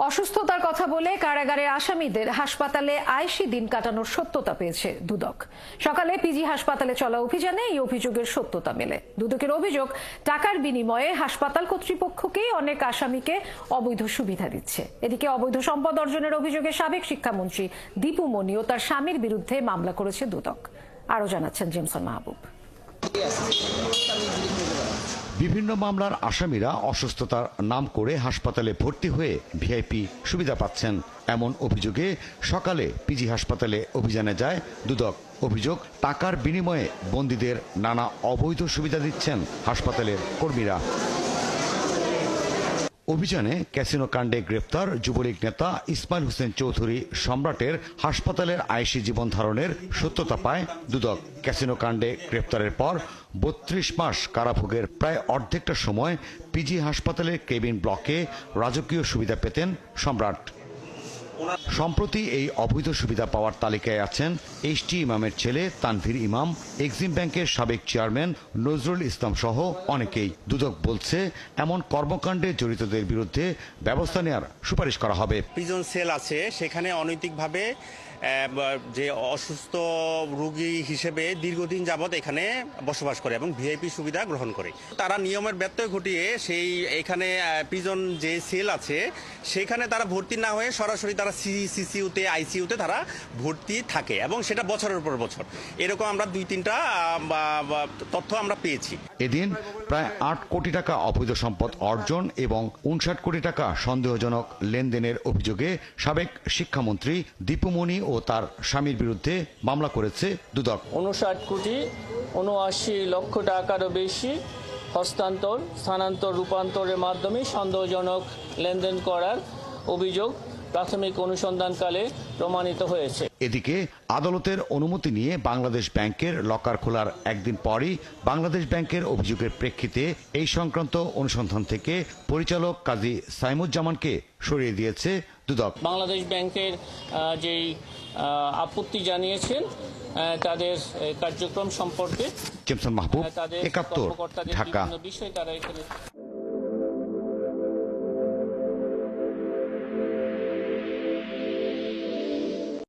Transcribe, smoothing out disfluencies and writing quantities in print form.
অসুস্থতার কথা বলে কারাগারের আসামিদের হাসপাতালে আইসি দিন কাটানোর সত্যতা পেয়েছে দুদক। সকালে পিজি হাসপাতালে চলা অভিযানে এই অভিযোগের সত্যতা মেলে। দুদকের অভিযোগ, টাকার বিনিময়ে হাসপাতাল কর্তৃপক্ষকে অনেক আসামিকে অবৈধ সুবিধা দিচ্ছে। এদিকে অবৈধ সম্পদ অর্জনের অভিযোগে সাবেক শিক্ষামন্ত্রী দীপু মনি ও তার স্বামীর বিরুদ্ধে মামলা করেছে দুদক। আরও জানাচ্ছেন জেমসন মাহবুব। বিভিন্ন মামলার আসামিরা অসুস্থতার নাম করে হাসপাতালে ভর্তি হয়ে ভিআইপি সুবিধা পাচ্ছেন, এমন অভিযোগে সকালে পিজি হাসপাতালে অভিযানে যায় দুদক। অভিযোগ, টাকার বিনিময়ে বন্দীদের নানা অবৈধ সুবিধা দিচ্ছেন হাসপাতালের কর্মীরা। অভিযানে ক্যাসিনো কাণ্ডে গ্রেপ্তার যুবলীগ নেতা ইসমাইল হোসেন চৌধুরী সম্রাটের হাসপাতালের আইসি জীবন ধারণের সত্যতা পায় দুদক। ক্যাসিনো কাণ্ডে গ্রেপ্তারের পর ৩২ মাস কারাভোগের প্রায় অর্ধেকটা সময় পিজি হাসপাতালের কেবিন ব্লকে রাজকীয় সুবিধা পেতেন সম্রাট। সম্প্রতি এই অবৈধ সুবিধা পাওয়ার তালিকায় আছেন এইচটি ইমামের ছেলে তানভীর ইমাম, এক্সিম ব্যাংকের সাবেক চেয়ারম্যান নজরুল ইসলাম সহ অনেকেই। দুদক বলছে, এমন কর্মকাণ্ডে জড়িতদের বিরুদ্ধে ব্যবস্থা নেওয়ার সুপারিশ করা হবে। প্রিজন সেল আছে, সেখানে অনৈতিকভাবে যে অসুস্থ রোগী হিসেবে দীর্ঘদিন যাবৎ এখানে বসবাস করে এবং ভিআইপি সুবিধা গ্রহণ করে। তারা নিয়মের ব্যত্যয় ঘটিয়ে সেই এখানে প্রিজন যে সেল আছে সেখানে তারা ভর্তি না হয়ে সরাসরি তারা সিসিইউতে আইসিইউতে তারা ভর্তি থাকে এবং সেটা বছরের পর বছর। এরকম আমরা ২-৩টা তথ্য আমরা পেয়েছি। এদিন প্রায় ৮ কোটি টাকা অবৈধ সম্পদ অর্জন এবং ৫৯ কোটি টাকা সন্দেহজনক লেনদেনের অভিযোগে সাবেক শিক্ষামন্ত্রী দীপু মনি ও তার স্বামীর বিরুদ্ধে মামলা করেছে দুদক। ৫৯ কোটি ৭৯ লক্ষ টাকারও বেশি হস্তান্তর, স্থানান্তর, রূপান্তরের মাধ্যমে সন্দেহজনক লেনদেন করার অভিযোগ প্রাথমিক অনুসন্ধানকালে প্রমাণিত হয়েছে। এদিকে আদালতের অনুমতি নিয়ে বাংলাদেশ ব্যাংকের লকার খোলার একদিন পরই বাংলাদেশ ব্যাংকের অভিযোগের প্রেক্ষিতে এই সংক্রান্ত অনুসন্ধান থেকে পরিচালক কাজী সাইমুজ্জামানকে সরিয়ে দিয়েছে দুদক। বাংলাদেশ ব্যাংকের যেই আপত্তি জানিয়েছেন তাদের কার্যক্রম সম্পর্কে জেমসন মাহবুব, ৭১, ঢাকা।